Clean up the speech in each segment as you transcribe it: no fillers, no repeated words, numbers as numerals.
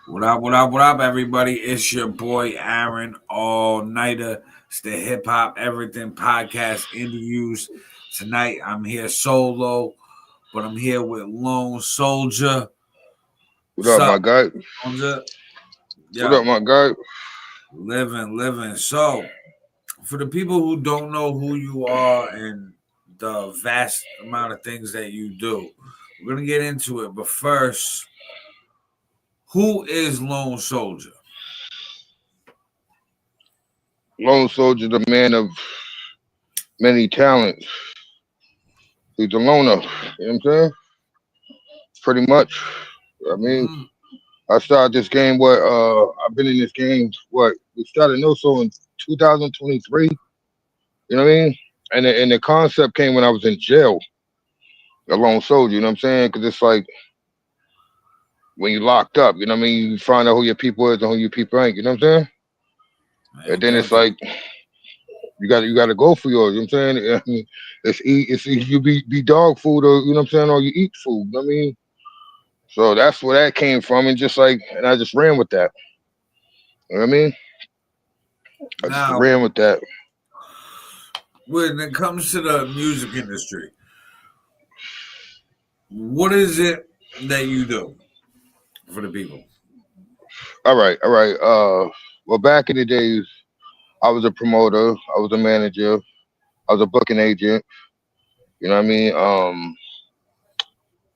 What up, what up, what up, everybody? It's your boy Aaron All Nighter. It's the Hip Hop Everything Podcast interviews. Tonight I'm here solo, but I'm here with Lone Soldier. What What's up, up, my guy? Soldier? What up, Yo, my guy? living. So, for the people who don't know who you are and the vast amount of things that you do, we're gonna get into it. But first, who is Lone Soldier? Lone Soldier, the man of many talents. He's a loner. You know what I'm saying? Pretty much. I mean, Mm-hmm. I started this game. I've been in this game. We started No Soul in 2023. You know what I mean? And the concept came when I was in jail. A lone soldier. You know what I'm saying? Because it's like when you locked up. You know what I mean? You find out who your people is and who your people ain't. You know what I'm saying? I And then it's got you. like you got to go for yours. You know what I'm saying? I mean, it's you be dog food or you know what I'm saying, or you eat food. You know what I mean? So that's where that came from, and I just ran with that. You know what I mean? I just Now, ran with that. when it comes to the music industry, what is it that you do for the people? All right. Well, back in the days, I was a promoter, I was a manager, I was a booking agent. You know what I mean?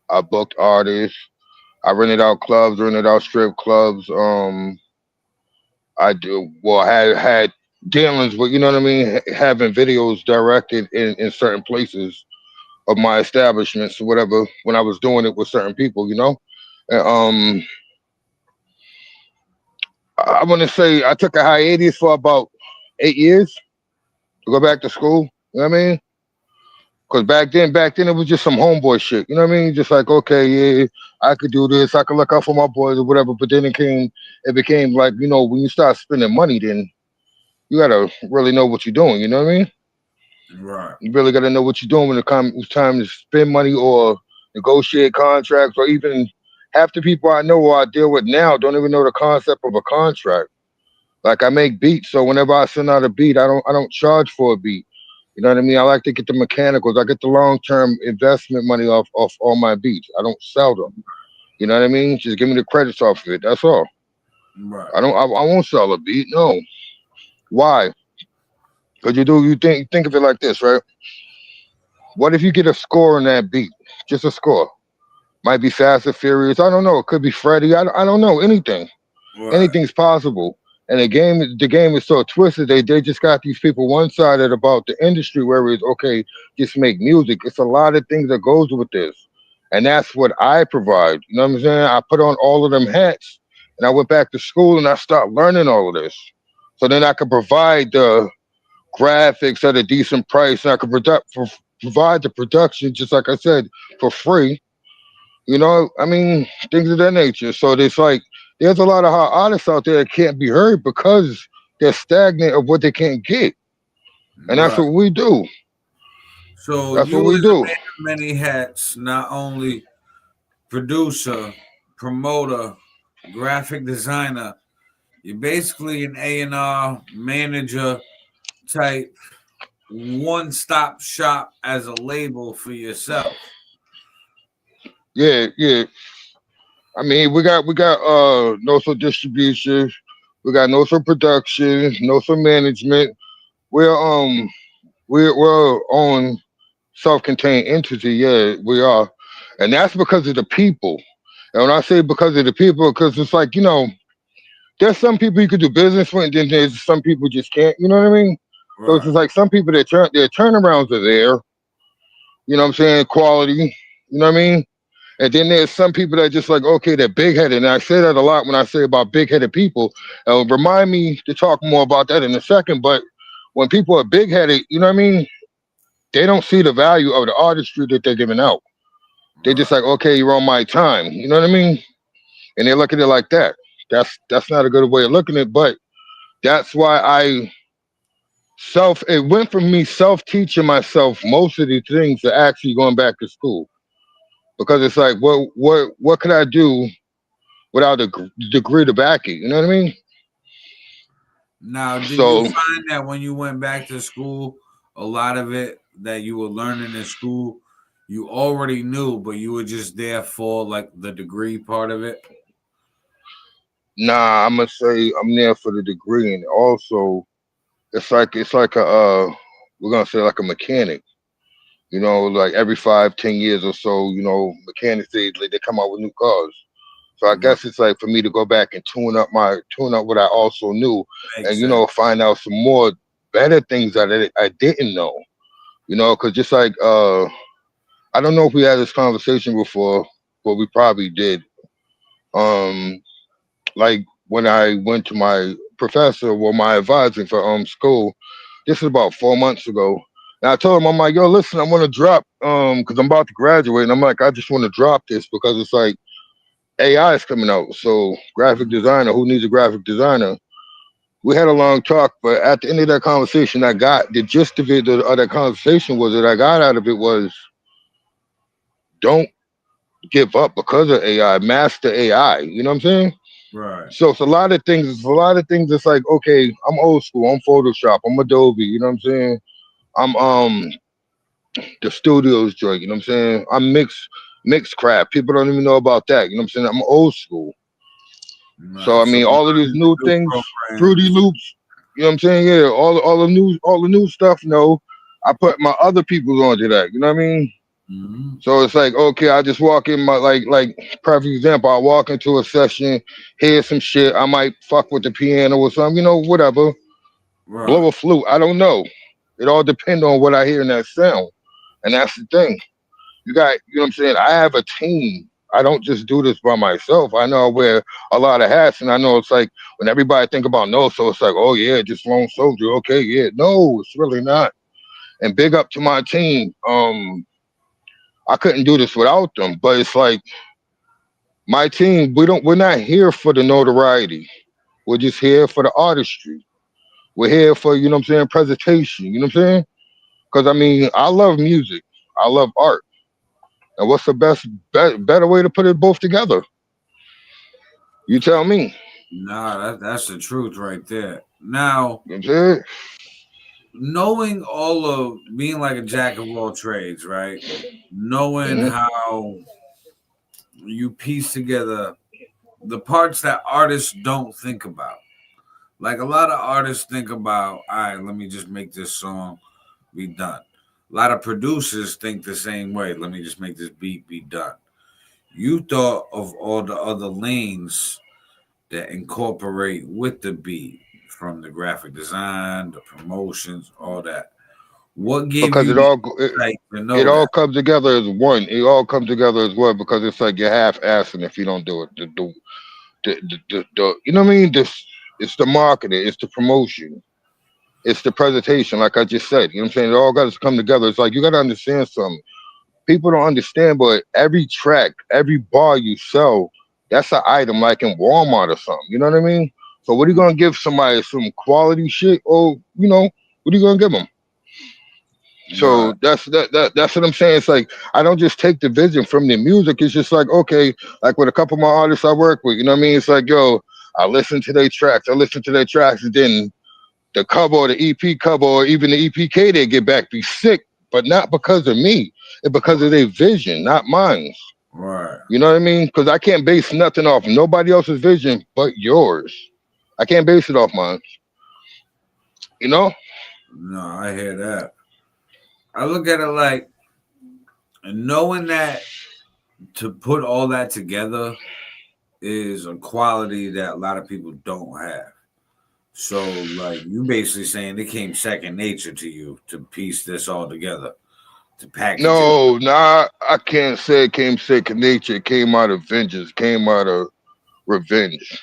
I booked artists. I rented out clubs, rented out strip clubs. I had dealings with, you know what I mean, having videos directed in certain places of my establishments or whatever when I was doing it with certain people, you know. And, I want to say I took a hiatus for about 8 years to go back to school. You know what I mean? Because back then it was just some homeboy shit. You know what I mean? Just like, okay, yeah, I could do this, I could look out for my boys or whatever. But then it became like, when you start spending money, then you gotta really know what you're doing. You know what I mean? Right. You really gotta know what you're doing when it's time to spend money or negotiate contracts, or even half the people I know or I deal with now don't even know the concept of a contract. Like I make beats, so whenever I send out a beat, I don't charge for a beat. You know what I mean? I like to get the mechanicals. I get the long term investment money off all my beats. I don't sell them. You know what I mean? Just give me the credits off of it. That's all. Right. I won't sell a beat. No. Why? Because you think of it like this, right? What if you get a score on that beat? Just a score. Might be Fast and Furious. I don't know. It could be Freddy. I don't know. Right. Anything's possible. And the game is so twisted. They just got these people one sided about the industry where it's okay, just make music. It's a lot of things that goes with this, and that's what I provide. You know what I'm saying? I put on all of them hats, and I went back to school and I started learning all of this, so then I could provide the graphics at a decent price. And I could provide the production, just like I said, for free. I mean, things of that nature. So it's like there's a lot of hot artists out there that can't be heard because they're stagnant of what they can't get. And that's Right. what we do. So That's you what we as a do. man of many hats, not only producer, promoter, graphic designer, you're basically an A&R manager type one-stop shop as a label for yourself. Yeah, yeah. I mean, we got no so distribution, we got no so production, no so management. We're we're on self-contained entity. Yeah, we are, and that's because of the people. And when I say because of the people, because it's like there's some people you could do business with, and then there's some people just can't. You know what I mean? So it's Right. just like some people their turnarounds are there. You know what I'm saying? Quality. You know what I mean? And then there's some people that just like, okay, they're big headed. And I say that a lot when I say about big headed people. Remind me to talk more about that in a second. But when people are big headed, you know what I mean? They don't see the value of the artistry that they're giving out. They're just Right. like, okay, you're on my time. You know what I mean? And they look at it like that. That's not a good way of looking at it, but that's why it went from me self teaching myself most of these things to actually going back to school. Because it's like, what could I do without a degree to back it. You know what I mean? Now, did you So find that when you went back to school, a lot of it that you were learning in school, you already knew, but you were just there for like the degree part of it? nah, I'm gonna say I'm there for the degree, and also it's like a we're gonna say like a mechanic. You know, like every 5, 10 years or so, mechanics they come out with new cars. So I Right. guess it's like for me to go back and tune up what I also knew, and Makes sense. find out some more better things that I didn't know. Because just like I don't know if we had this conversation before, but we probably did. Um, like when I went to my professor, well, my advisor for school, this is about 4 months ago. And I told him, I'm like, yo, listen, I want to drop because I'm about to graduate, and I'm like, I just want to drop this because it's like AI is coming out. So graphic Mhm. designer, who needs a graphic designer? We had a long talk, but at the end of that conversation, I got the gist of it. Of that conversation was that I got out of it was don't give up because of AI. Master AI. You know what I'm saying? Right. So it's a lot of things. It's a lot of things. It's like, okay, I'm old school. I'm Photoshop. I'm Adobe. You know what I'm saying? I'm the studios joint. You know what I'm saying? I'm mixed craft. People don't even know about that. You know what I'm saying? I'm old school. So Right. I So mean, all of these learning new the new things, Fruity programs. Loops. You know what I'm saying? Yeah, all the new stuff. No, I put my other people's onto that. You know what I mean? Mhm. So it's like, okay, I just walk in my like perfect example. I walk into a session, hear some shit. I might fuck with the piano or something, whatever. Blow Right. a flute. I don't know. It all depends on what I hear in that sound, and that's the thing. You know what I'm saying? I have a team. I don't just do this by myself. I know I wear a lot of hats, and I know it's like when everybody think about no, so it's like, oh yeah, just lone soldier. Okay, yeah, no, it's really not. And big up to my team. I couldn't do this without them, but it's like my team. We're not here for the notoriety. We're just here for the artistry. We're here for what I'm saying, presentation. You know what I'm saying? Because I mean, I love music. I love art. And what's the better way to put it both together? You tell me. Nah, that's the truth right there. Now, You know what I'm saying? knowing all of being like a jack of all trades, right? Knowing Hmm. how you piece together the parts that artists don't think about. Like a lot of artists think about, all right, let me just make this song be done. A lot of producers think the same way. Let me just make this beat be done. You thought of all the other lanes that incorporate with the beat, from the graphic design, the promotions, all that. What gave Because you it the all insight to it know all that? comes together as one. It all comes together as one because it's like you're half assing if you don't do it. You know what I mean? It's the marketing, it's the promotion, it's the presentation. Like I just said, you know what I'm saying? It all got to come together. It's like you got to understand something. People don't understand, but every track, every bar you sell, that's an item like in Walmart or something. You know what I mean? So what are you gonna give somebody some quality shit, or what are you gonna give them? Right, So that's what I'm saying. It's like I don't just take the vision from the music. It's just like, okay, like with a couple of my artists I work with, you know what I mean? It's like, yo, I listen to their tracks, and then the cover or the EP cover or even the EPK they get back be sick, but not because of me. It's because of their vision, not mine. right. You know what I mean? Because I can't base nothing off nobody else's vision but yours. I can't base it off mine. You know? No, I hear that. I look at it like knowing that to put all that together is a quality that a lot of people don't have. So, like, you basically saying it came second nature to you to piece this all together, to package it. No, nah, I can't say it came second nature. It came out of vengeance, came out of revenge.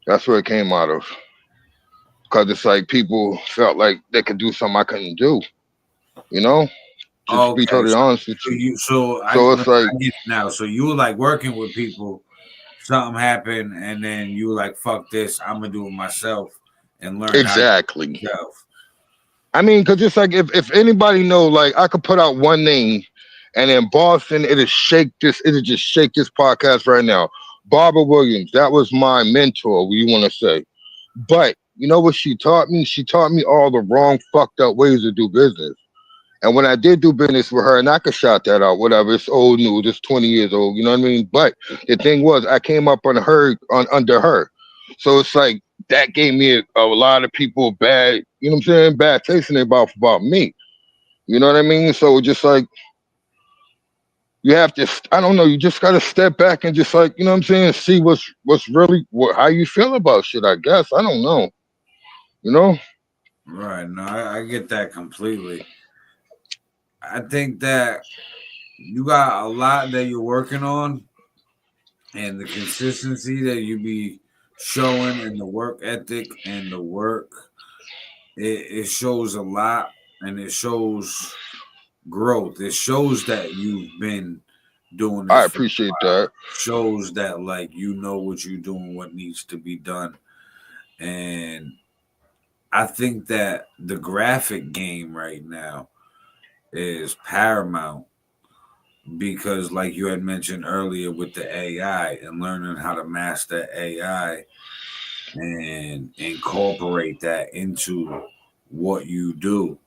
That's where it came out of. Because it's like people felt like they could do something I couldn't do, you know? Just to be Okay, totally honest with you. so I So it's like, I get it now. So you were like working with people, something happened, and then you were like, "Fuck this, I'm gonna do it myself," and learned how to do exactly. it yourself. I mean, because it's like if anybody know, like I could put out one name, and in Boston, it'll just shake this podcast right now. Barbara Williams, that was my mentor, you want to say. But you know what she taught me? She taught me all the wrong, fucked up ways to do business. And when I did do business with her, and I could shout that out, whatever, it's old news, it's 20 years old, you know what I mean? But the thing was, I came up on her, under her. So it's like, that gave me a lot of people bad, you know what I'm saying? Bad taste in their mouth about me. You know what I mean? So just like, you have to, I don't know, you just got to step back and just like, you know what I'm saying? See what's really, how you feel about shit, I guess. I don't know, you know? Right. No, I get that completely. I think that you got a lot that you're working on, and the consistency that you be showing, and the work ethic and the work, it shows a lot, and it shows growth. It shows that you've been doing I this for a appreciate while. that. It shows that like you know what you're doing, what needs to be done. And I think that the graphic game right now is paramount, because like you had mentioned earlier with the AI and learning how to master AI and incorporate that into what you do.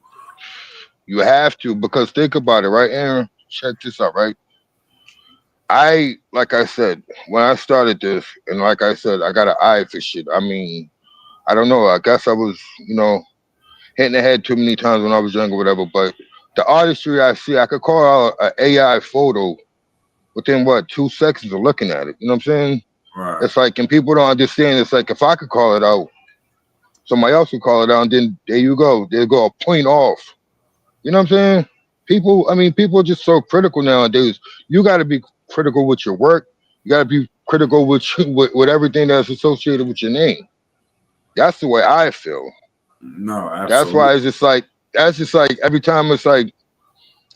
You have to, because think about it, right, Aaron? Check this out, right? Like I said, when I started this, and like I said, I got an eye for shit. I mean, I don't know. I guess I was, hitting the head too many times when I was younger, whatever. But the artistry I see, I could call out an AI photo within what 2 seconds of looking at it. You know what I'm saying? Right. It's like, and people don't understand. It's like if I could call it out, somebody else would call it out, and then there you go. They go a point off. You know what I'm saying? People, I mean, people are just so critical nowadays. You got to be critical with your work. You got to be critical with, with everything that's associated with your name. That's the way I feel. No, That's why absolutely. it's just like, that's just like every time it's like,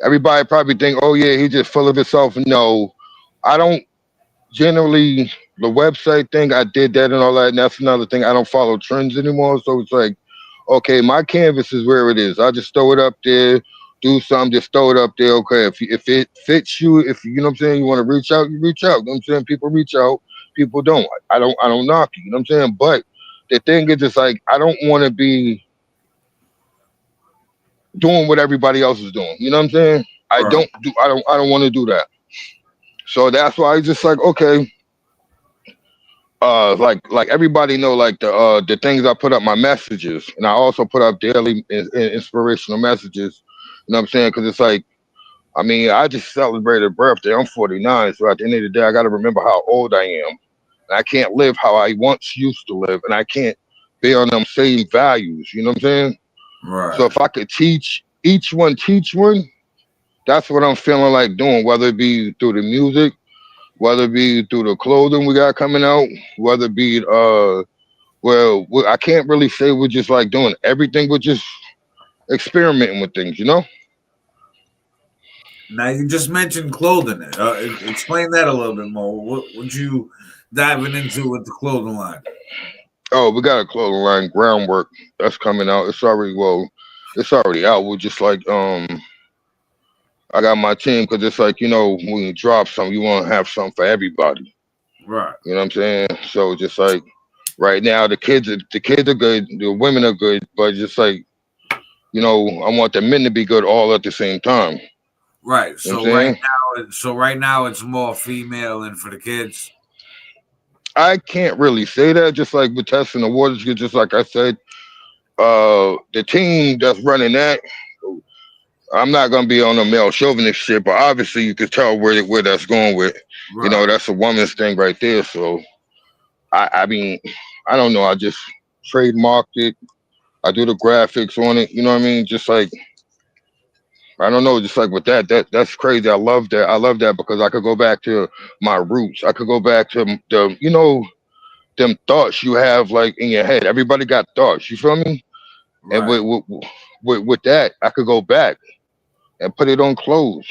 everybody probably think, oh yeah, he's just full of himself. No, I don't generally, the website thing, I did that and all that, and that's another thing. I don't follow trends anymore. So it's like, okay, my canvas is where it is. I just throw it up there, do something, just throw it up there. Okay, if it fits you, if you know what I'm saying, you want to reach out, you reach out. You know what I'm saying? People reach out, people don't. I don't knock you. You know what I'm saying? But the thing is, it's like I don't want to be doing what everybody else is doing. You know what I'm saying? Right. I don't want to do that. So that's why I just like, okay, like everybody know, like the things I put up, my messages, and I also put up daily inspirational messages. You know what I'm saying? Because it's like, I mean, I just celebrated a birthday. I'm 49, so at the end of the day, I got to remember how old I am. And I can't live how I once used to live, and I can't be on them same values. You know what I'm saying? So Right. if I could teach one, that's what I'm feeling like doing. Whether it be through the music, whether it be through the clothing we got coming out, whether it be well, I can't really say we're just like doing everything. We're just experimenting with things, you know. Now you just mentioned clothing. Explain that a little bit more. What would you diving into with the clothing line? Oh, we got a clothing line, Groundwork, that's coming out. It's already, well, it's already out. We're just like, I got my team, because it's like, when you drop something, you want to have something for everybody. Right. You know what I'm saying? So just like right now, the kids are good, the women are good, but just like, I want the men to be good all at the same time. You know Right. what I'm saying? So right now it's more female and for the kids. I can't really say that. Just like with testing the waters, just like I said, the team that's running that, I'm not gonna be on a male chauvinist shit, but obviously you could tell where that's going with. Right. That's a woman's thing right there. So I mean, I don't know. I just trademarked it. I do the graphics on it. You know what I mean? Just like, I don't know, just like with that's crazy. I love that. I love that because I could go back to my roots. I could go back to them thoughts you have like in your head. Everybody got thoughts. You feel me? And Right. with that, I could go back and put it on clothes.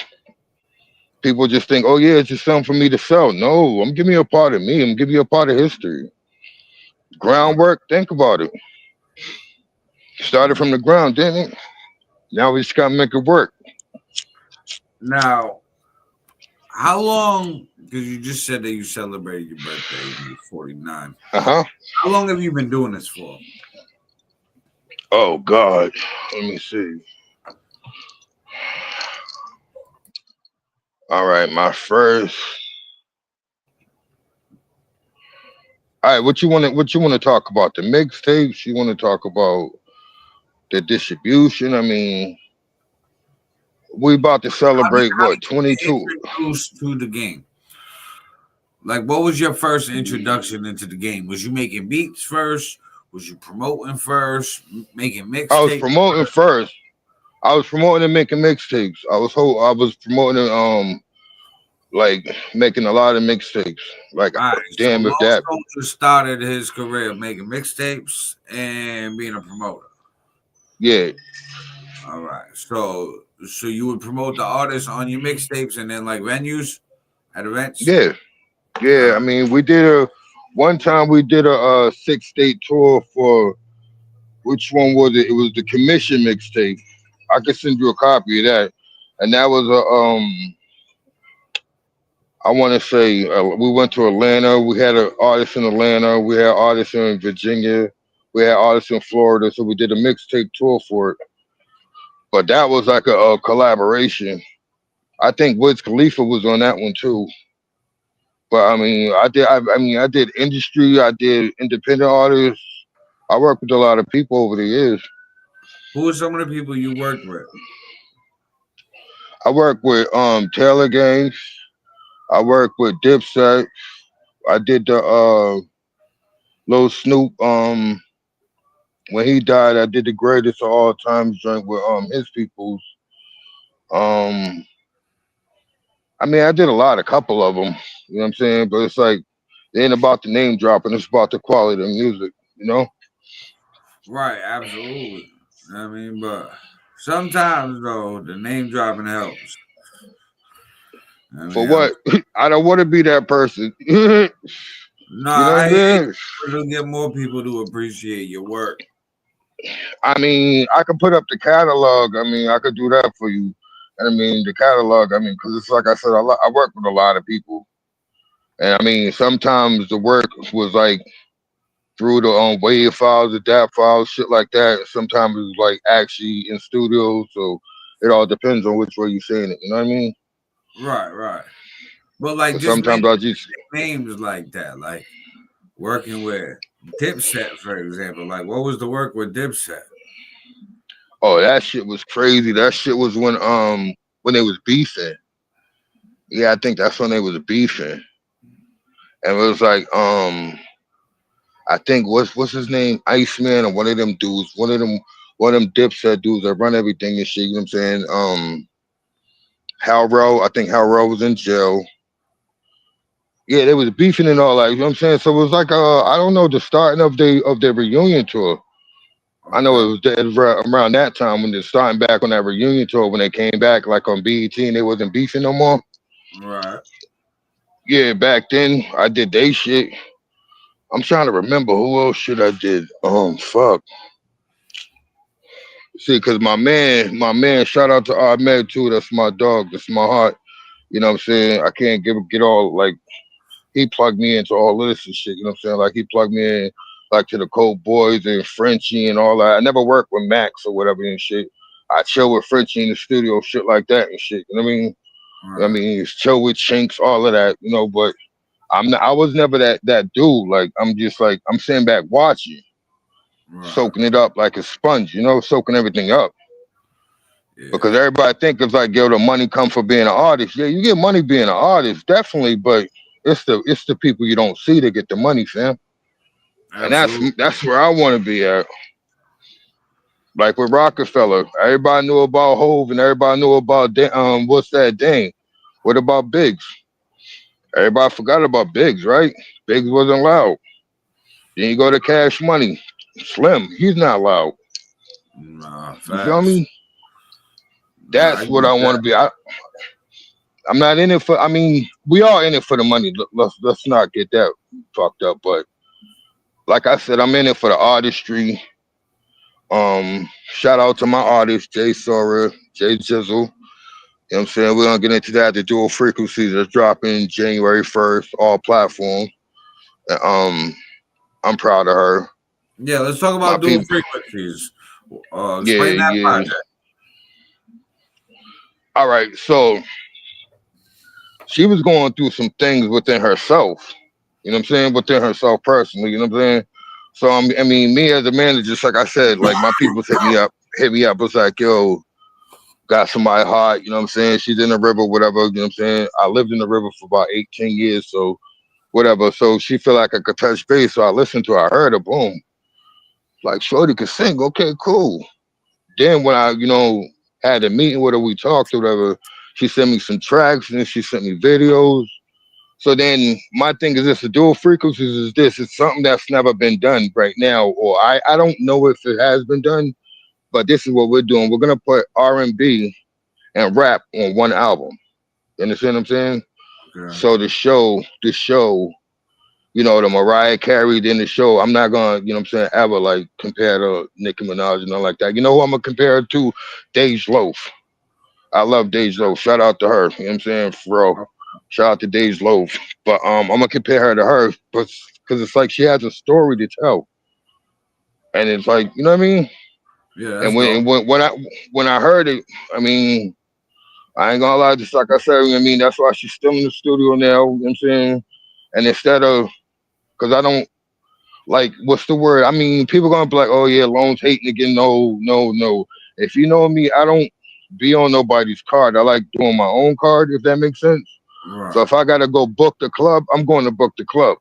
People just think, oh yeah, it's just something for me to sell. No, I'm giving you a part of me. I'm giving you a part of history. Right. Groundwork. Think about it. Started Right. from the ground, didn't it? Now we just gotta make it work. Now, how long Because you just said that you celebrated your birthday when you're 49. Uh-huh. How long have you been doing this for? Oh God. Let me see. All right, my first. All right, what you want to talk about? The mixtapes? You want to talk about the distribution? I mean, we about to celebrate How what, did you get 22? introduced to the game? Like, what was your first introduction into the game? Was you making beats first? Was you promoting first? Making I was mixtapes? promoting first. I was promoting and making mixtapes. I was promoting and like making a lot of mixtapes. Like All right. So damn Lone if that. Soldier started his career making mixtapes and being a promoter. Yeah, All right. So you would promote the artists on your mixtapes and then like venues at events. yeah, yeah. I Uh, mean, we did a one time we did a, 6 state tour for which one was it? It was the commission mixtape. I could send you a copy of that, and that was a I want to say we went to Atlanta. We had an artist in Atlanta. We had artists in Virginia. We had artists in Florida. So we did a mixtape tour for it. But that was like a collaboration. I think Wiz Khalifa was on that one too. But I mean, I did industry. I did independent artists. I worked with a lot of people over the years. who are some of the people you worked with? I worked with Taylor Gangs. I worked with Dipset. I did the Lil Snoop. When he died, I did the greatest of all times joint with his peoples. Um, I mean, I did a couple of them. You know what I'm saying? But it's like it ain't about the name dropping. It's about the quality of the music. You know? Right. Absolutely. I mean, but sometimes though the name dropping helps. I For mean, what? I don't want to be that person. You no, know what I I'm hear saying? you. It'll get more people to appreciate your work. I mean, I could put up the catalog. I mean, I could do that for you. And I mean, the catalog. I mean, because it's like I said, I work with a lot of people, and I mean, sometimes the work was like through the wave files, the DAP files, shit like that. Sometimes it was like actually in studio. So it all depends on which way you're saying it. You know what I mean? Right. Right. But like Because just sometimes mention I just, names like that, like working with Dipset, for example. Like, what was the work with Dipset? oh, that shit was crazy. That shit was when they was beefing. Yeah, I think that's when they was beefing, and it was like I think what's his name, Iceman, or one of them dudes, one of them Dipset dudes that run everything and shit. You know what I'm saying? Hal Rowe, I think Hal Rowe was in jail. Yeah, they was beefing and all that. You know what I'm saying? So it was like I don't know, the starting of their reunion tour. I know Okay. it was around that time when they're starting back on that reunion tour when they came back like on BET and they wasn't beefing no more. Right. Yeah, back then I did they shit. I'm trying to remember who else shit I did. Fuck. See, cause my man, shout out to Ahmed too. That's my dog. That's my heart. You know what I'm saying? I can't get all like he plugged me into all of this and shit. You know what I'm saying? Like he plugged me in like to the Cold Boys and Frenchie and all that. I never worked with Max or whatever and shit. I chill with Frenchie in the studio, shit like that and shit. You know what I mean? I Right. mean, it's chill with Chinks, all of that, you know. But I was never that dude. Like I'm just like I'm sitting back watching, Right. soaking it up like a sponge, you know, soaking everything up. Yeah. Because everybody think it's like, yo, the money come for being an artist. Yeah, you get money being an artist, definitely, but it's the people you don't see that get the money, fam. And Absolutely. that's where I want to be at. Like with Rockefeller, everybody knew about Hove and everybody knew about what's that Dane. What about Biggs? Everybody forgot about Biggs, right? Biggs wasn't loud. Then you go to Cash Money, Slim, he's not loud. Nah, You feel facts. me? Nah, I That's what get I want that. to be. I'm not in it for. I mean, we are in it for the money. Let's not get that fucked up. But like I said, I'm in it for the artistry. Shout out to my artists, Jay Sora, Jay Jizzle. You know what I'm saying? We're gonna get into that. The dual frequencies that's dropping January 1st, all platforms. I'm proud of her. Yeah, let's talk My about dual people, frequencies. yeah, Explain that yeah. project. All right, so she was going through some things within herself. You know what I'm saying? Within herself personally. You know what I'm saying? So I mean, me as a manager, just like I said, like my people hit me up. Was like, yo, got somebody hot. You know what I'm saying? She's in the river, whatever. You know what I'm saying? I lived in the river for about 8, 10 years, so whatever. So she feel like I could touch base. So I listened to her. I heard her. Boom. Like Shorty could sing. Okay, cool. Then when I, had a meeting with her, we talked or whatever. She sent me some tracks and then she sent me videos. So then my thing is this: the dual frequencies is this. It's something that's never been done right now, or I don't know if it has been done, but this is what we're doing. We're gonna put R&B and rap on one album. You understand what I'm saying? Okay. So the show, the Mariah Carey in the show, I'm not gonna, what I'm saying, ever like compare to Nicki Minaj and all like that. You know who I'm gonna compare it to? Dej Loaf. I love Dej Loaf. Shout out to her. You know what I'm saying? For real. Shout out to Dej Loaf. But I'm gonna compare her to her, but because it's like she has a story to tell, and it's like, you know what I mean. Yeah, that's And dope. when I heard it, I mean, I ain't gonna lie, just like I said, I mean, that's why she's still in the studio now. You know what I'm saying? And instead of, because I don't like, what's the word? I mean, people gonna be like, oh yeah, Lone's hating again. No, no, no. If you know me, I don't be on nobody's card. I like doing my own card, if that makes sense. So Right. if I gotta go book the club, I'm going to book the club.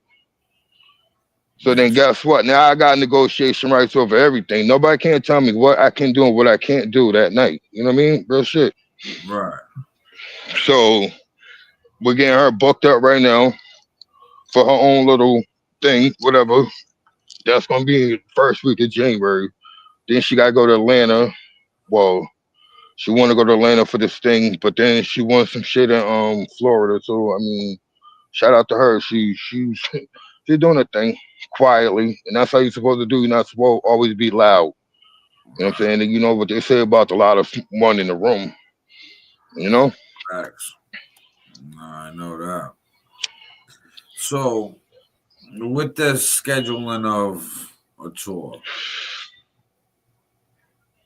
So then Yes. guess what? Now I got negotiation rights over everything. Nobody can tell me what I can do and what I can't do that night. You know what I mean? Real shit. Right. So we're getting her booked up right now for her own little thing, whatever. That's gonna be first week of January. Then she gotta go to Atlanta. Well, she wanna go to Atlanta for this thing, but then she wants some shit in Florida. So I mean, shout out to her. She's she's doing her thing quietly, and that's how you're supposed to do. You're not supposed to always be loud. You know what I'm Right. saying? And you know what they say about a lot of one in the room. You know? Facts. I know that. So, with the scheduling of a tour,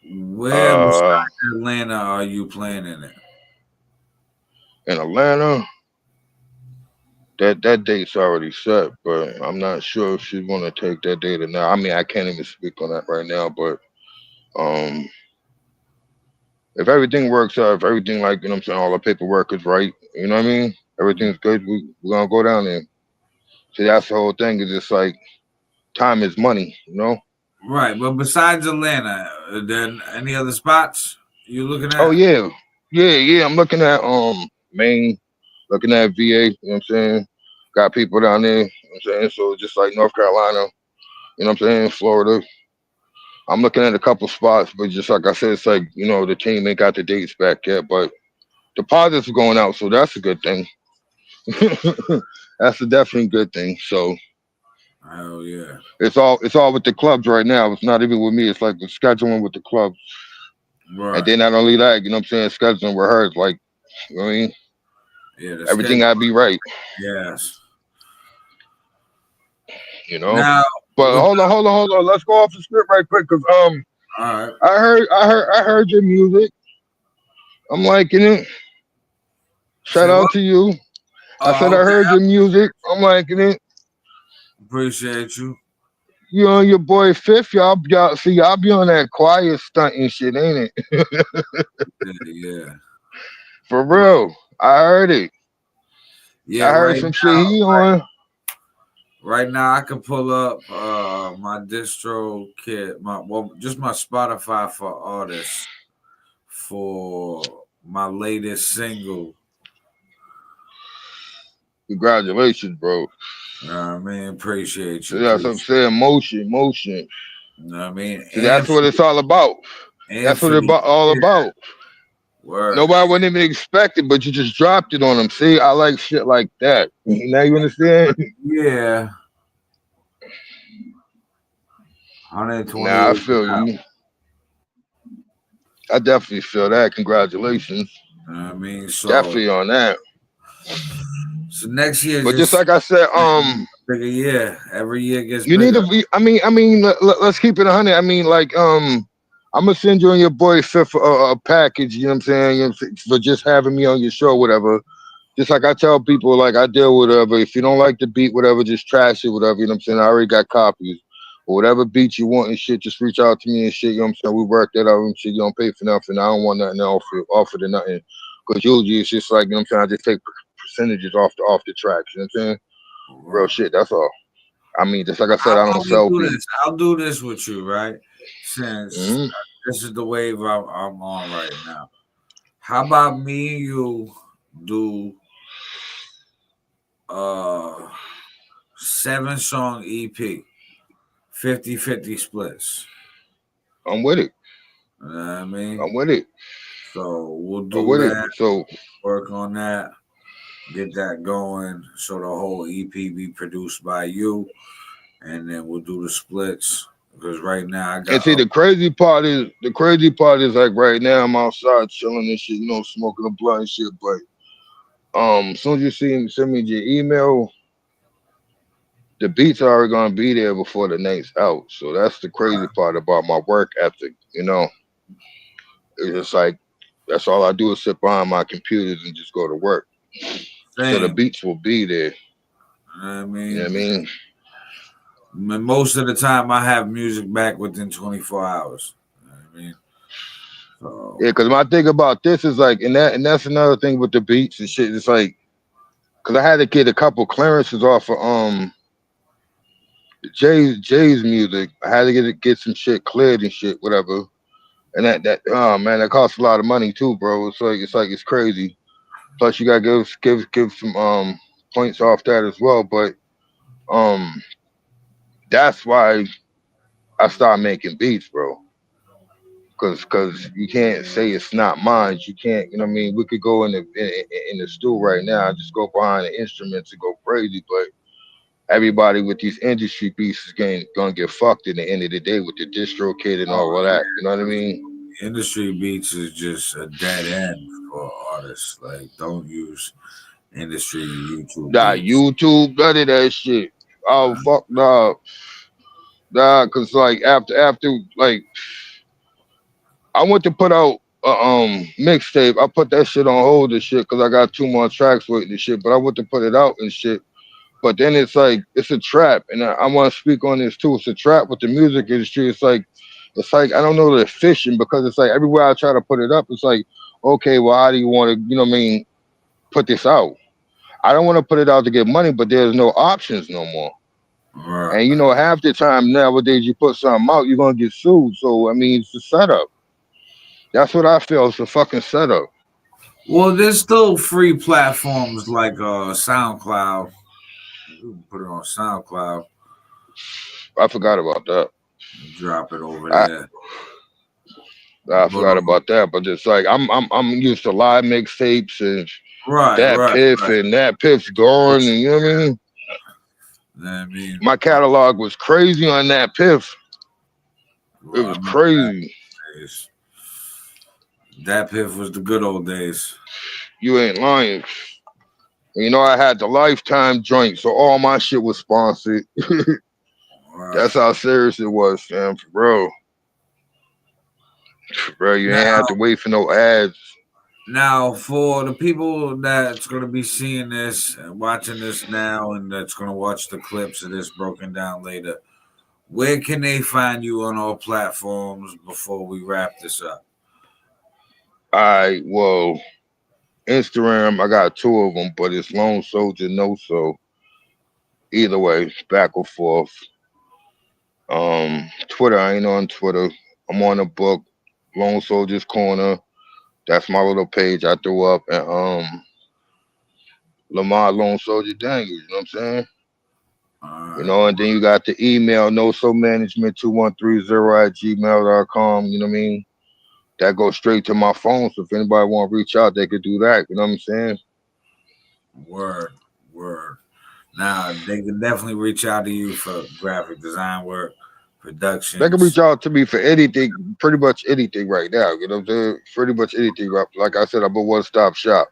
where Uh, besides Atlanta are you planning it? in Atlanta, that date's already set, but I'm not sure if she's gonna take that date or not. I mean, I can't even speak on that right now, but um, if everything works out, if everything like what I'm saying, all the paperwork is right, you know what I mean? Everything's good. We're gonna go down there. See, that's the whole thing. Is just like time is money, you know? Right, but besides Atlanta, then any other spots you looking Oh at? yeah, yeah. I'm looking at Maine, looking at VA. You know what I'm saying? Got people down there. You know what I'm saying? So just like North Carolina, you know what I'm saying? Florida. I'm looking at a couple spots, but just like I said, it's like the team ain't got the dates back yet, but deposits are going out, so that's a good thing. That's a definitely good thing. So Hell yeah. it's all with the clubs right now. It's not even with me. It's like the scheduling with the clubs, and Right. then not only that, you know what I'm saying, scheduling with her. It's like, you know what I mean, Yeah, the everything schedule. gotta be right. Yes. You know. Now, But with hold on. Let's go off the script right quick, cause all right, I heard your music. I'm liking it. Shout say what? out to you. I said I Okay, heard your music. I'm liking it. appreciate you. You and your boy Fifth, y'all see y'all be on that quiet stunt and shit, ain't it? Yeah, yeah, For real. I heard it. yeah. I heard some shit he on. Right now, I can pull up my distro kit, just my Spotify for artists for my latest single. Congratulations, bro. I mean, appreciate See, you, that's what I'm appreciate. saying. Motion. You know what I mean? See, that's what it's all about. And That's what for it's the all yeah, about. word. Nobody wouldn't even expect it, but you just dropped it on them. See, I like shit like that. Now you understand? Yeah, Nah, I 128. feel you. I definitely feel that. Congratulations. You know what I mean? Definitely on that. So next year But just just like I said, bigger year. Every year gets you need bigger. to be. Let's keep it 100. I'm gonna send you and your boy Fifth a package. You know what I'm saying? For just having me on your show, whatever. Just like I tell people, like I deal with whatever. If you don't like the beat, whatever, just trash it, whatever. You know what I'm saying? I already got copies. Or whatever beat you want and shit, just reach out to me and shit. You know what I'm saying? We work that out and shit. You don't pay for nothing. I don't want nothing offered or nothing. Because usually it's just like, you know what I'm saying? I just take percentages off the tracks. You know what I'm saying? Real Right. shit. That's all. I mean, just like I said, How I don't about we sell do this? beats. I'll do this with you, right? Since Hmm. this is the wave I'm on right now. How about me and you do uh 7 song EP, 50-50 splits. I'm with it. You know what I mean? I'm with it. So we'll I'm do with it. that, So work on that, get that going so the whole EP be produced by you, and then we'll do the splits. Because right now I and got see, the crazy part is like right now I'm outside chilling and shit, smoking a blunt and shit. But as soon as you send me your email, the beats are already gonna be there before the night's out. So that's the crazy part about my work ethic. It's just like that's all I do is sit behind my computers and just go to work. So the same. beats will be there. You know what I You know what I mean? mean? Most of the time I have music back within 24 hours. You know what I mean? Yeah, So because my thing about this is like, and that's another thing with the beats and shit. It's like, because I had to get a couple clearances off of Jay's music. I had to get some shit cleared and shit, whatever. And that oh man, that costs a lot of money too, bro. It's crazy. Plus you gotta give some points off that as well. But um that's why I started making beats, bro. Cause you can't say it's not mine. You can't, you know what I mean? We could go in the stool right now, and just go behind the instruments and go crazy, but everybody with these industry beats is gonna get fucked in the end of the day with the distro kid and all oh of that. You know what I yeah, mean? industry beats is just a dead end for artists. Like, don't use industry YouTube Nah, beats. YouTube, none of that shit. Oh fuck nah, cause like after like I went to put out a mixtape. I put that shit on hold and shit because I got 2 more tracks waiting and shit. But I went to put it out and shit. But then it's like it's a trap, and I want to speak on this too. It's a trap with the music industry. It's like I don't know the fishing because it's like everywhere I try to put it up, it's like okay, well, how do you want to, what I mean, put this out? I don't want to put it out to get money, but there's no options no more. Right. And half the time nowadays you put something out, you're gonna get sued. So I mean, it's a setup. That's what I feel. It's a fucking setup. Well, there's still free platforms like SoundCloud. You can put it on SoundCloud, I forgot about that. drop it over I there. I But forgot about that. But it's like I'm used to live mixtapes and right, that right, piff right. and that piff's gone. And you know what I mean? I mean, My catalog was crazy on that piff. It well, I was remember that crazy. days. That piff was the good old days. You ain't lying. And I had the lifetime joint, so all my shit was sponsored. Right. That's how serious it was, fam. For real. Bro, you ain't Now, had to wait for no ads. now, for the people that's going to be seeing this and watching this now, and that's going to watch the clips of this broken down later, where can they find you on all platforms before we wrap this up? Well, Instagram, I got two of them, but it's Lone Soldier, no so. Either way, back or forth. Twitter, I ain't on Twitter. I'm on a book, Lone Soldier's Corner. That's my little page I threw up, and Lamar Lone Soldier Daniels. You know what I'm saying? All right. And then you got the email, no so management 2130 at gmail.com. You know what I mean? That goes straight to my phone. So if anybody want to reach out, they could do that. You know what I'm saying? Word, word. Now, they can definitely reach out to you for graphic design work, They can reach Productions. out to me for anything, pretty much anything right now. You know what I'm saying? Pretty much anything. Like I said, I'm a one stop shop.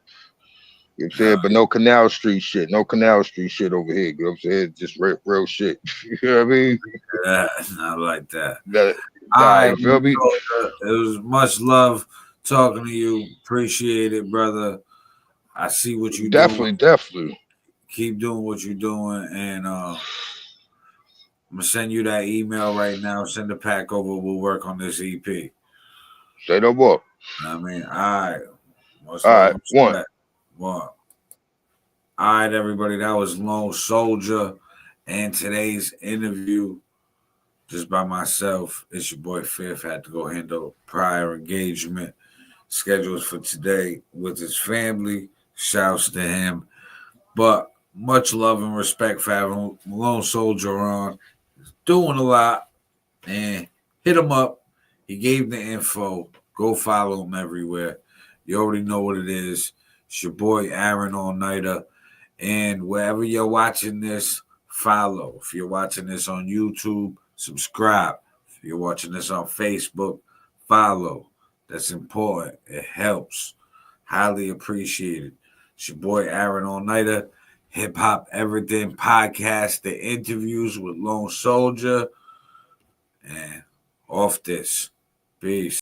You know what I'm saying? But no Canal Street shit. No Canal Street shit over here. You know what I'm saying? Just real shit. You know what I mean? I like that. Nah, All nah, right, you feel Lone me? Soldier. It was much love talking to you. Appreciate it, brother. I see what you're doing. Definitely, definitely. Keep doing what you're doing, and I'm gonna send you that email right now. Send the pack over. We'll work on this EP. Say no more. I mean, all right. Much All love, right, one. respect. One. All right, everybody. That was Lone Soldier, and today's interview just by myself. It's your boy Fifth. Had to go handle prior engagement schedules for today with his family. Shouts to him. But much love and respect for having Lone Soldier on. Doing a lot. And hit him up. He gave the info. Go follow him everywhere. You already know what it is. It's your boy Aaron All Nighter. And wherever you're watching this, follow. If you're watching this on YouTube, subscribe. If you're watching this on Facebook, follow. That's important. It helps. Highly appreciated. It's your boy Aaron All Nighter. Hip Hop Everything Podcast, the interviews with Lone Soldier. And off this. Peace.